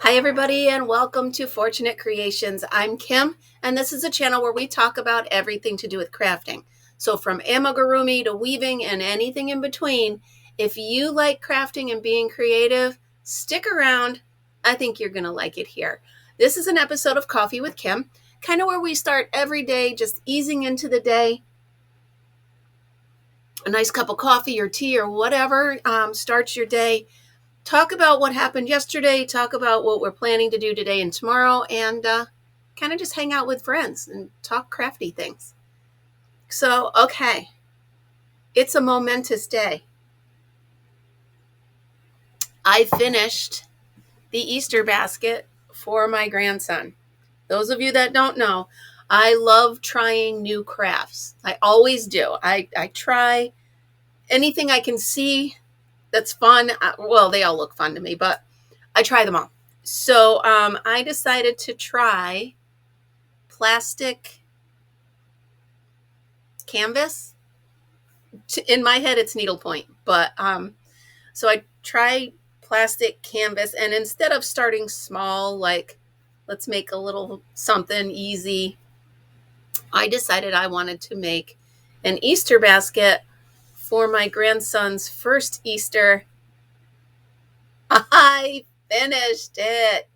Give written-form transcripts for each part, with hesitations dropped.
Hi, everybody, and welcome to Fortunate Creations. I'm Kim, and this is a channel where we talk about everything to do with crafting. So from amigurumi to weaving and anything in between, if you like crafting and being creative, stick around. I think you're going to like it here. This is an episode of Coffee with Kim, kind of where we start every day just easing into the day. A nice cup of coffee or tea or whatever starts your day. Talk about what happened yesterday, talk about what we're planning to do today and tomorrow, and kind of just hang out with friends and talk crafty things. So, okay, it's a momentous day. I finished the Easter basket for my grandson. Those of you that don't know, I love trying new crafts. I always do. I try anything I can see that's fun. Well, they all look fun to me, but I try them all. So I decided to try plastic canvas. In my head, it's needlepoint, but so I tried plastic canvas, and instead of starting small, like let's make a little something easy, I decided I wanted to make an Easter basket for my grandson's first Easter. I finished it.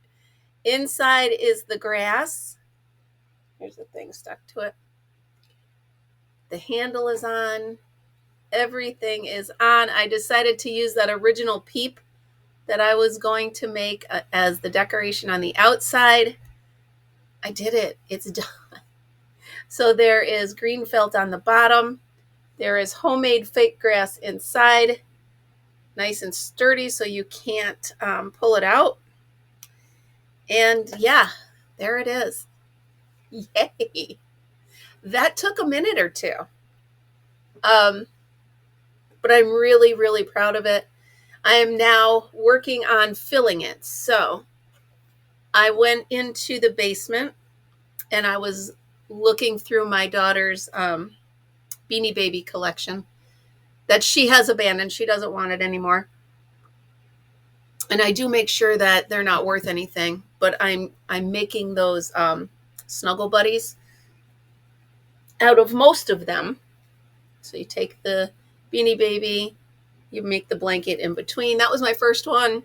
Inside is the grass. Here's the thing stuck to it. The handle is on. Everything is on. I decided to use that original peep that I was going to make as the decoration on the outside. I did it. It's done. So there is green felt on the bottom. There is homemade fake grass inside. Nice and sturdy so you can't pull it out. And yeah, there it is. Yay. That took a minute or two. But I'm really, really proud of it. I am now working on filling it. So I went into the basement and I was looking through my daughter's Beanie Baby collection that she has abandoned. She doesn't want it anymore. And I do make sure that they're not worth anything, but I'm making those snuggle buddies out of most of them. So you take the Beanie Baby, you make the blanket in between. That was my first one.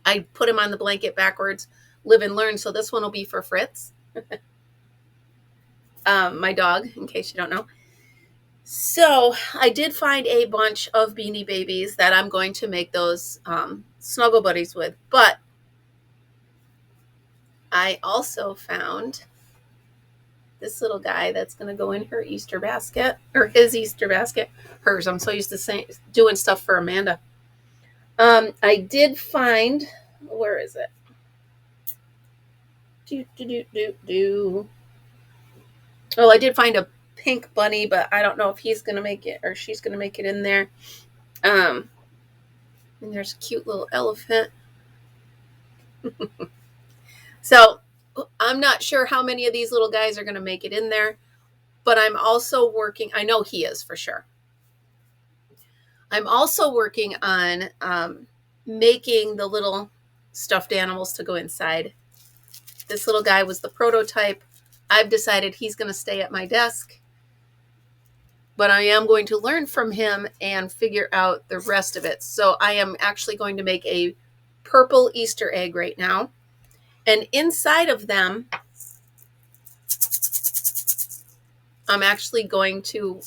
I put him on the blanket backwards, live and learn. So this one will be for Fritz, my dog, in case you don't know. So I did find a bunch of Beanie Babies that I'm going to make those snuggle buddies with. But I also found this little guy that's going to go in her Easter basket, or his Easter basket. Hers. I'm so used to doing stuff for Amanda. I did find, where is it? Oh, I did find a pink bunny, but I don't know if he's going to make it or she's going to make it in there. And there's a cute little elephant. So I'm not sure how many of these little guys are going to make it in there, but I'm also working. I know he is for sure. I'm also working on making the little stuffed animals to go inside. This little guy was the prototype. I've decided he's going to stay at my desk, but I am going to learn from him and figure out the rest of it. So I am actually going to make a purple Easter egg right now. And inside of them, I'm actually going to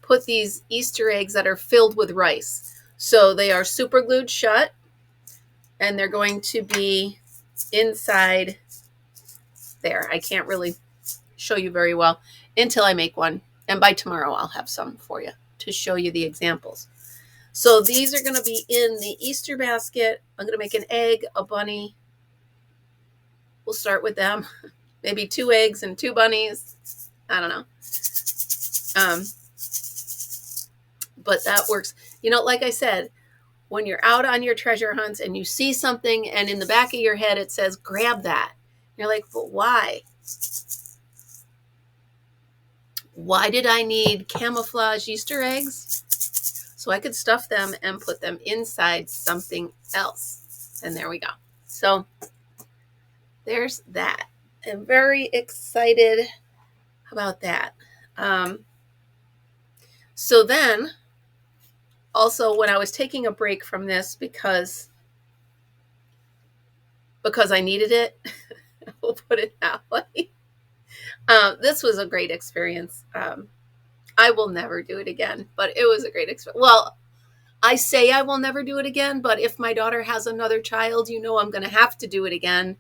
put these Easter eggs that are filled with rice. So they are super glued shut, and they're going to be inside there. I can't really show you very well until I make one. And by tomorrow, I'll have some for you to show you the examples. So these are going to be in the Easter basket. I'm going to make an egg, a bunny. We'll start with them. Maybe 2 eggs and 2 bunnies. I don't know. But that works. You know, like I said, when you're out on your treasure hunts and you see something and in the back of your head it says, grab that. You're like, but why? Why did I need camouflage Easter eggs? So I could stuff them and put them inside something else. And there we go. So there's that. I'm very excited about that. So then, also when I was taking a break from this because I needed it, we'll put it that way. This was a great experience. I will never do it again, but it was a great experience. Well, I say I will never do it again, but if my daughter has another child, I'm going to have to do it again.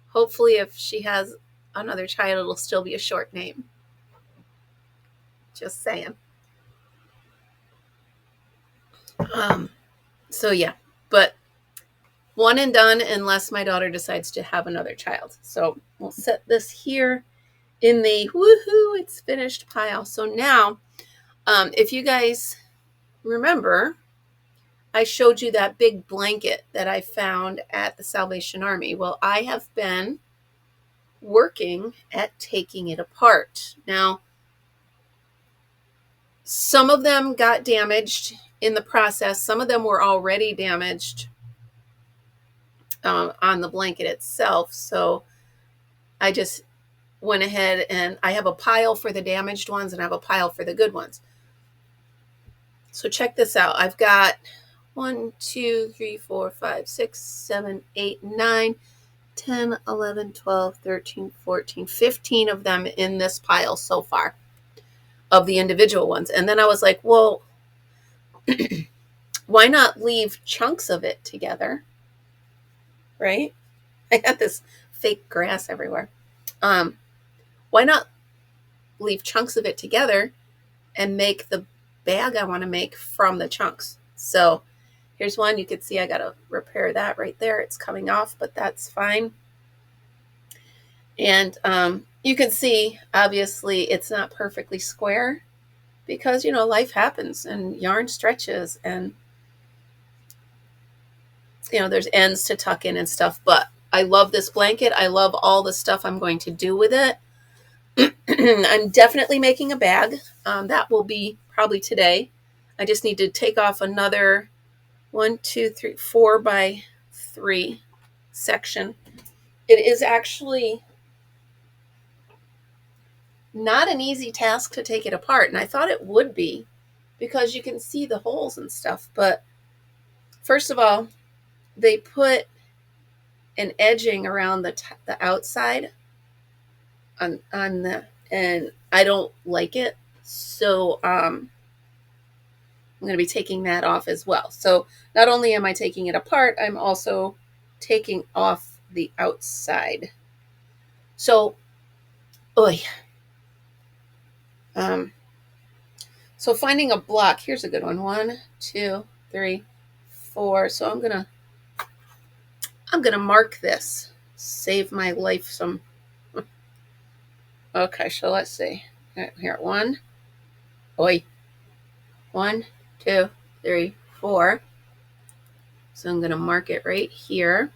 Hopefully, if she has another child, it'll still be a short name. Just saying. So yeah, but one and done unless my daughter decides to have another child. So we'll set this here in the woohoo, it's finished pile. So now, if you guys remember, I showed you that big blanket that I found at the Salvation Army. Well, I have been working at taking it apart. Now, some of them got damaged in the process. Some of them were already damaged on the blanket itself. So I just went ahead and I have a pile for the damaged ones and I have a pile for the good ones. So check this out. I've got 1, 2, 3, 4, 5, 6, 7, 8, 9, 10, 11, 12, 13, 14, 15 of them in this pile so far of the individual ones. And then I was like, well, why not leave chunks of it together? Right? I got this fake grass everywhere. Why not leave chunks of it together and make the bag I want to make from the chunks? So here's one. You can see I got to repair that right there. It's coming off, but that's fine. And you can see, obviously, it's not perfectly square because, life happens and yarn stretches and, there's ends to tuck in and stuff. But I love this blanket. I love all the stuff I'm going to do with it. I'm definitely making a bag. That will be probably today. I just need to take off another 1, 2, 3, 4 by 3 section. It is actually not an easy task to take it apart. And I thought it would be because you can see the holes and stuff. But first of all, they put an edging around the outside on the, and I don't like it. So I'm going to be taking that off as well. So not only am I taking it apart, I'm also taking off the outside. So, so finding a block, here's a good one. 1, 2, 3, 4. So I'm gonna mark this. Save my life some. Okay, so let's see. Here, 1. 1, 2, 3, 4. So I'm gonna mark it right here.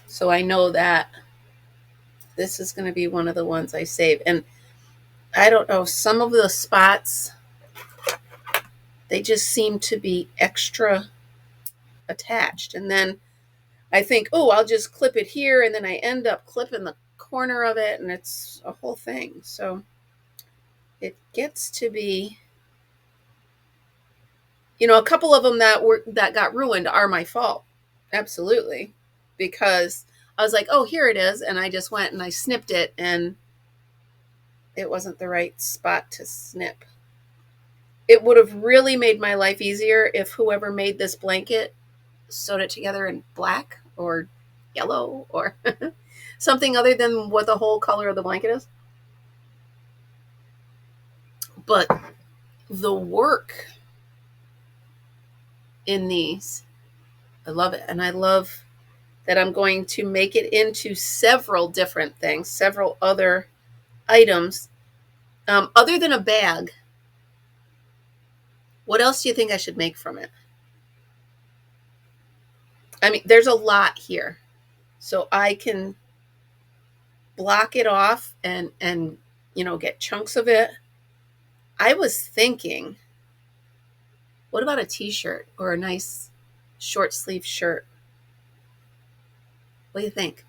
So I know that this is going to be one of the ones I save. And I don't know, some of the spots, they just seem to be extra attached. And then I think, I'll just clip it here. And then I end up clipping the corner of it. And it's a whole thing. So it gets to be, a couple of them that got ruined are my fault. Absolutely. Because I was like, here it is. And I just went and I snipped it and it wasn't the right spot to snip. It would have really made my life easier if whoever made this blanket sewed it together in black or yellow or something other than what the whole color of the blanket is. But the work in these, I love it. And I love that I'm going to make it into several different things, several other items. Other than a bag, what else do you think I should make from it? I mean, there's a lot here. So I can block it off and get chunks of it. I was thinking, What about a t-shirt or a nice short sleeve shirt? What do you think?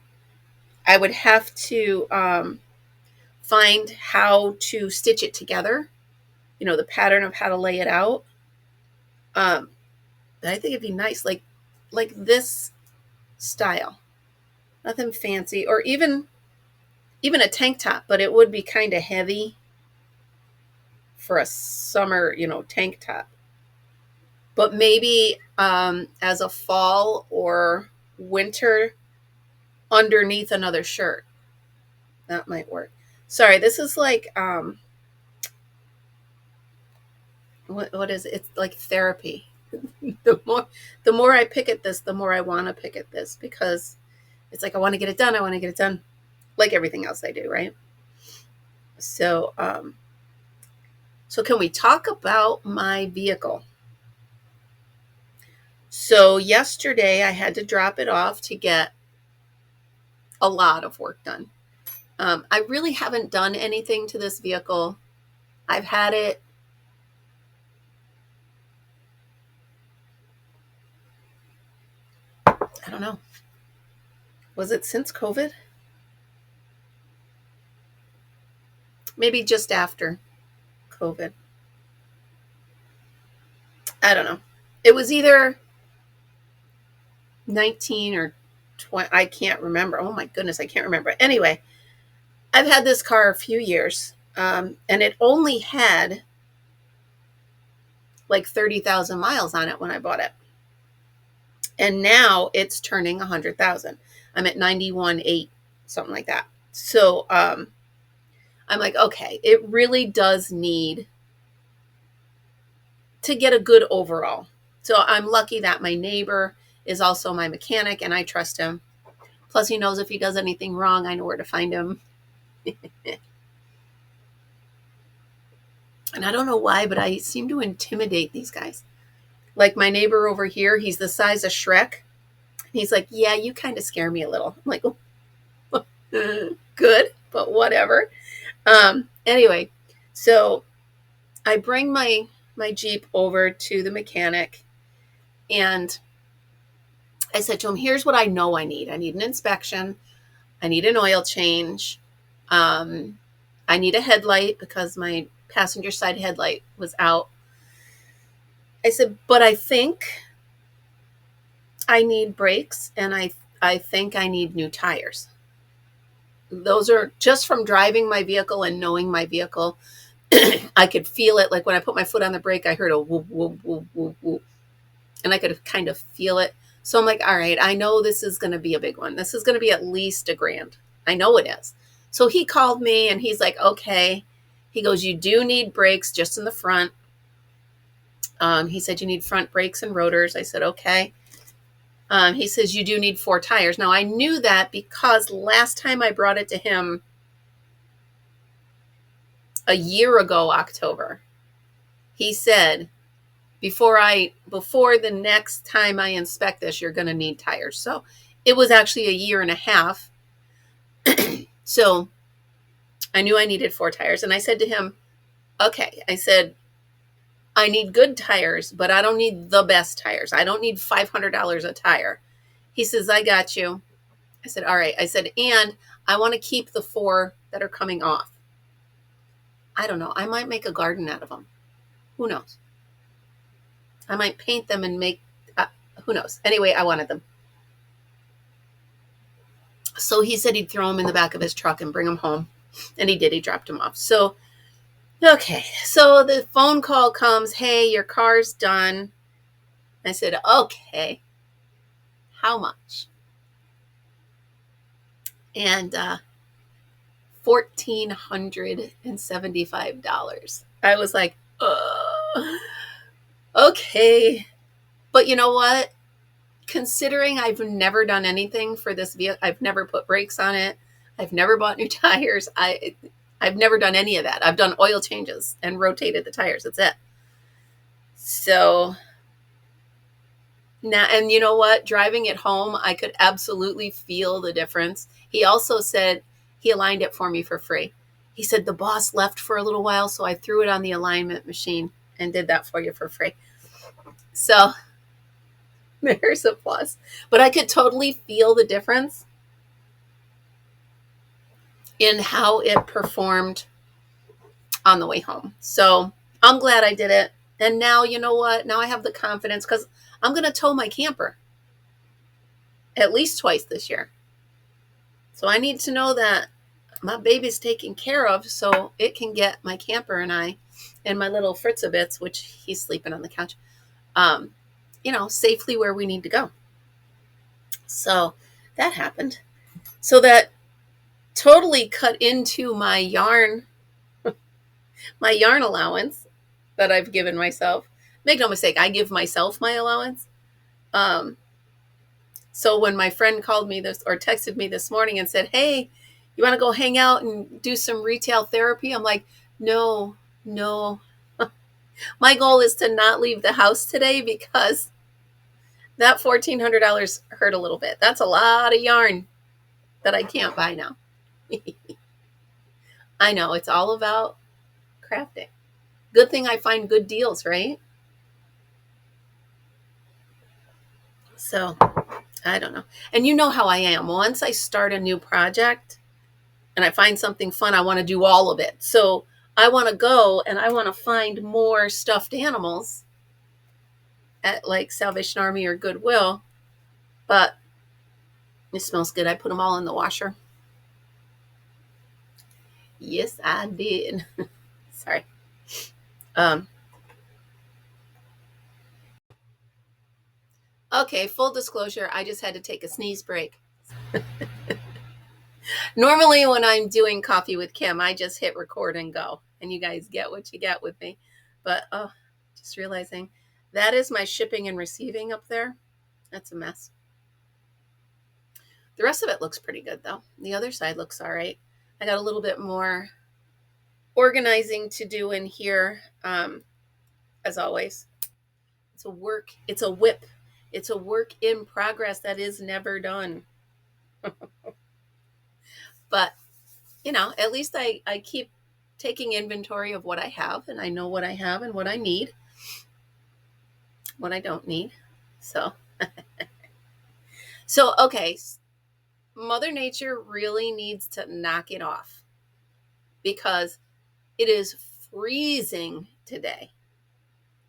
I would have to find how to stitch it together, the pattern of how to lay it out. But I think it'd be nice, like this style, nothing fancy, or even a tank top, but it would be kind of heavy for a summer, tank top. But maybe as a fall or winter underneath another shirt. That might work. Sorry, this is like what is it? It's like therapy. the more I pick at this, the more I want to pick at this, because it's like I want to get it done. I want to get it done, like everything else I do, right? So so can we talk about my vehicle? So yesterday I had to drop it off to get a lot of work done. I really haven't done anything to this vehicle. I've had it I don't know. Was it since COVID? Maybe just after COVID. I don't know. It was either 19 or 20. I can't remember. Oh my goodness, I can't remember. Anyway, I've had this car a few years, and it only had like 30,000 miles on it when I bought it. And now it's turning 100,000. I'm at 91.8, something like that. So I'm like, okay, it really does need to get a good overall. So I'm lucky that my neighbor is also my mechanic and I trust him. Plus he knows if he does anything wrong, I know where to find him. And I don't know why, but I seem to intimidate these guys. Like my neighbor over here, he's the size of Shrek. He's like, yeah, you kind of scare me a little. I'm like, oh, good, but whatever. Anyway, so I bring my Jeep over to the mechanic, and I said to him, here's what I know I need. I need an inspection. I need an oil change. I need a headlight because my passenger side headlight was out. I said, but I think I need brakes, and I think I need new tires. Those are just from driving my vehicle and knowing my vehicle. I could feel it. Like when I put my foot on the brake, I heard a whoop, whoop, whoop, whoop, whoop. And I could kind of feel it. So I'm like, all right, I know this is going to be a big one. This is going to be at least $1,000. I know it is. So he called me and he's like, okay. He goes, you do need brakes just in the front. He said, you need front brakes and rotors. I said, okay. He says, you do need 4 tires. Now I knew that because last time I brought it to him a year ago, October, he said, before the next time I inspect this, you're going to need tires. So it was actually a year and a half. So I knew I needed 4 tires. And I said to him, okay, I said, I need good tires, but I don't need the best tires. I don't need $500 a tire. He says, I got you. I said, all right. I said, and I want to keep the 4 that are coming off. I don't know. I might make a garden out of them. Who knows? I might paint them and make, who knows? Anyway, I wanted them. So he said he'd throw them in the back of his truck and bring them home. And he did. He dropped them off. So, okay. So the phone call comes, hey, your car's done. I said, okay. How much? And $1,475. I was like, okay. But you know what? Considering I've never done anything for this vehicle, I've never put brakes on it. I've never bought new tires. I've never done any of that. I've done oil changes and rotated the tires. That's it. So now, and you know what? Driving it home, I could absolutely feel the difference. He also said he aligned it for me for free. He said the boss left for a little while, so I threw it on the alignment machine and did that for you for free. So there's a plus. But I could totally feel the difference in how it performed on the way home. So I'm glad I did it. And now, you know what? Now I have the confidence because I'm going to tow my camper at least twice this year. So I need to know that my baby's taken care of so it can get my camper and I and my little Fritzabits, which he's sleeping on the couch, safely where we need to go. So that happened. So that totally cut into my yarn allowance that I've given myself. Make no mistake, I give myself my allowance. So when my friend called me this or texted me this morning and said, "Hey, you want to go hang out and do some retail therapy?" I'm like, no. My goal is to not leave the house today because that $1,400 hurt a little bit. That's a lot of yarn that I can't buy now. I know, it's all about crafting. Good thing I find good deals, right? So I don't know. And you know how I am. Once I start a new project and I find something fun, I want to do all of it. So I want to go and I want to find more stuffed animals at like Salvation Army or Goodwill. But it smells good. I put them all in the washer. Yes, I did. Sorry. Okay, full disclosure, I just had to take a sneeze break. Normally when I'm doing coffee with Kim, I just hit record and go. And you guys get what you get with me. But just realizing that is my shipping and receiving up there. That's a mess. The rest of it looks pretty good though. The other side looks all right. I got a little bit more organizing to do in here, as always. It's a work. It's a whip. It's a work in progress that is never done. But, at least I keep taking inventory of what I have, and I know what I have and what I need, what I don't need. So, okay. Mother Nature really needs to knock it off because it is freezing today,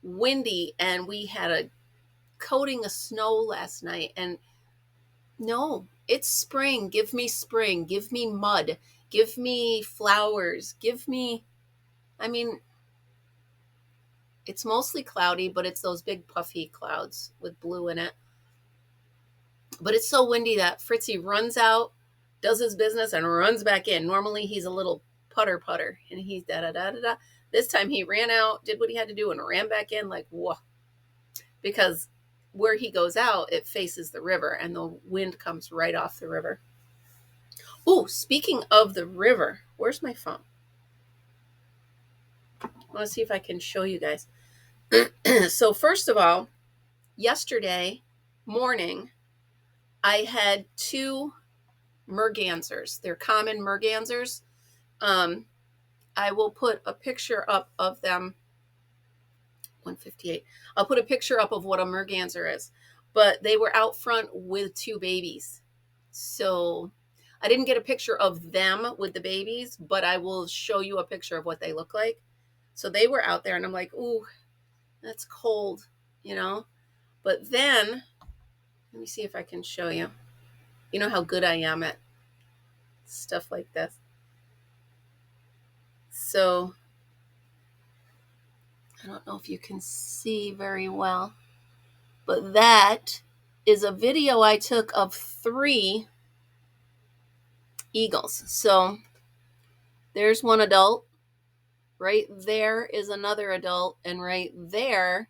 windy, and we had a coating of snow last night. And no, it's spring. Give me mud, give me flowers, it's mostly cloudy, but it's those big puffy clouds with blue in it. But it's so windy that Fritzy runs out, does his business, and runs back in. Normally he's a little putter, and he's da-da-da-da-da. This time he ran out, did what he had to do, and ran back in like, whoa. Because where he goes out, it faces the river, and the wind comes right off the river. Oh, speaking of the river, where's my phone? I want to see if I can show you guys. So first of all, yesterday morning, I had 2 mergansers. They're common mergansers. I will put a picture up of them. 158. I'll put a picture up of what a merganser is. But they were out front with 2 babies. So I didn't get a picture of them with the babies, but I will show you a picture of what they look like. So they were out there, and I'm like, ooh, that's cold, But then, let me see if I can show you. You know how good I am at stuff like this. So I don't know if you can see very well, but that is a video I took of 3 eagles. So there's one adult, right there is another adult, and right there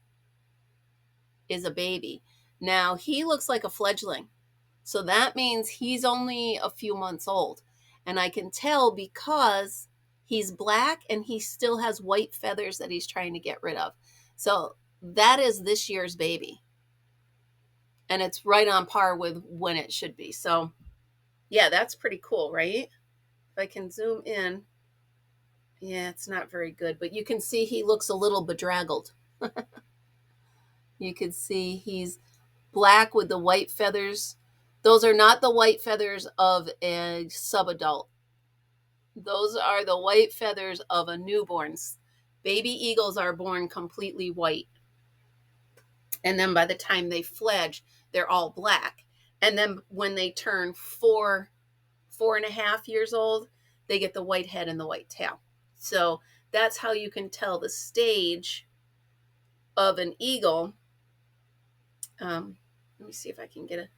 is a baby. Now he looks like a fledgling. So that means he's only a few months old. And I can tell because he's black and he still has white feathers that he's trying to get rid of. So that is this year's baby. And it's right on par with when it should be. So yeah, that's pretty cool, right? If I can zoom in. Yeah, it's not very good, but you can see he looks a little bedraggled. You can see he's black with the white feathers. Those are not the white feathers of a subadult. Those are the white feathers of a newborn. Baby eagles are born completely white. And then by the time they fledge, they're all black. And then when they turn 4.5 years old, they get the white head and the white tail. So that's how you can tell the stage of an eagle. Let me see if I can get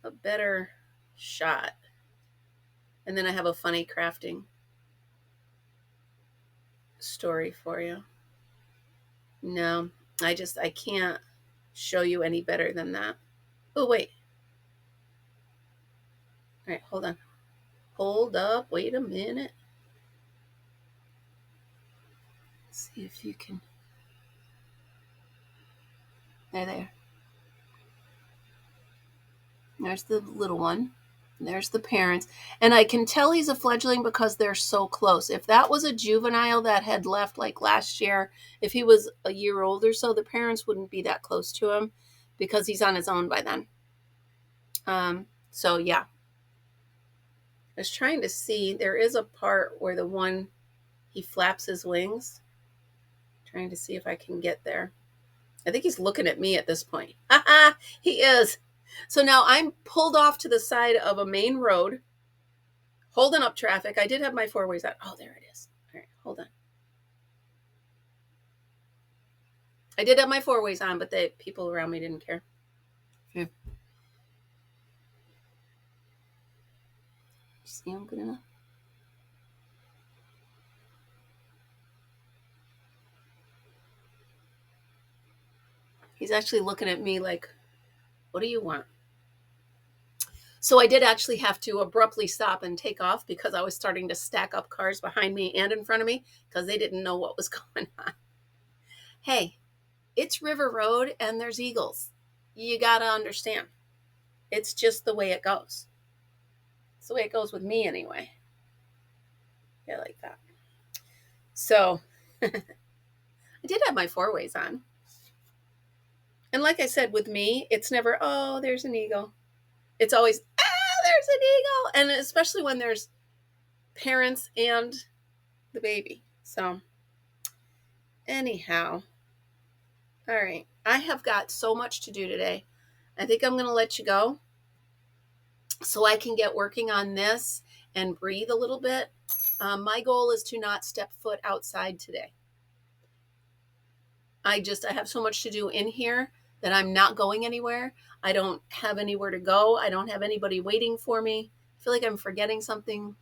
a better shot. And then I have a funny crafting story for you. No, I can't show you any better than that. Oh, wait. All right, hold on. Hold up. Wait a minute. Let's see if you can. There. There's the little one. There's the parents. And I can tell he's a fledgling because they're so close. If that was a juvenile that had left like last year, if he was a year old or so, the parents wouldn't be that close to him because he's on his own by then. So yeah. I was trying to see, there is a part where the one, he flaps his wings. Trying to see if I can get there. I think he's looking at me at this point. He is. So now I'm pulled off to the side of a main road, holding up traffic. I did have my four ways out. Oh, there it is. All right, hold on. I did have my four ways on, but the people around me didn't care. Yeah. See him good enough? He's actually looking at me like, what do you want? So I did actually have to abruptly stop and take off because I was starting to stack up cars behind me and in front of me because they didn't know what was going on. Hey, it's River Road and there's eagles. You got to understand. It's just the way it goes. It's the way it goes with me anyway. Yeah, like that. So I did have my four ways on. And like I said, with me, it's never, oh, there's an eagle. It's always, there's an eagle. And especially when there's parents and the baby. So anyhow, all right. I have got so much to do today. I think I'm going to let you go so I can get working on this and breathe a little bit. My goal is to not step foot outside today. I have so much to do in here that I'm not going anywhere. I don't have anywhere to go. I don't have anybody waiting for me. I feel like I'm forgetting something.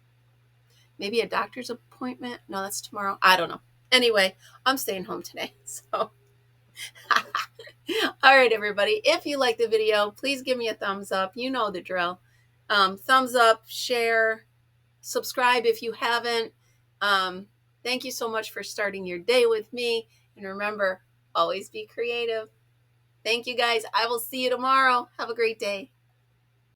Maybe a doctor's appointment. No, that's tomorrow. I don't know. Anyway, I'm staying home today. So, all right, everybody. If you like the video, please give me a thumbs up. You know the drill. Thumbs up, share, subscribe if you haven't. Thank you so much for starting your day with me. And remember, always be creative. Thank you, guys. I will see you tomorrow. Have a great day.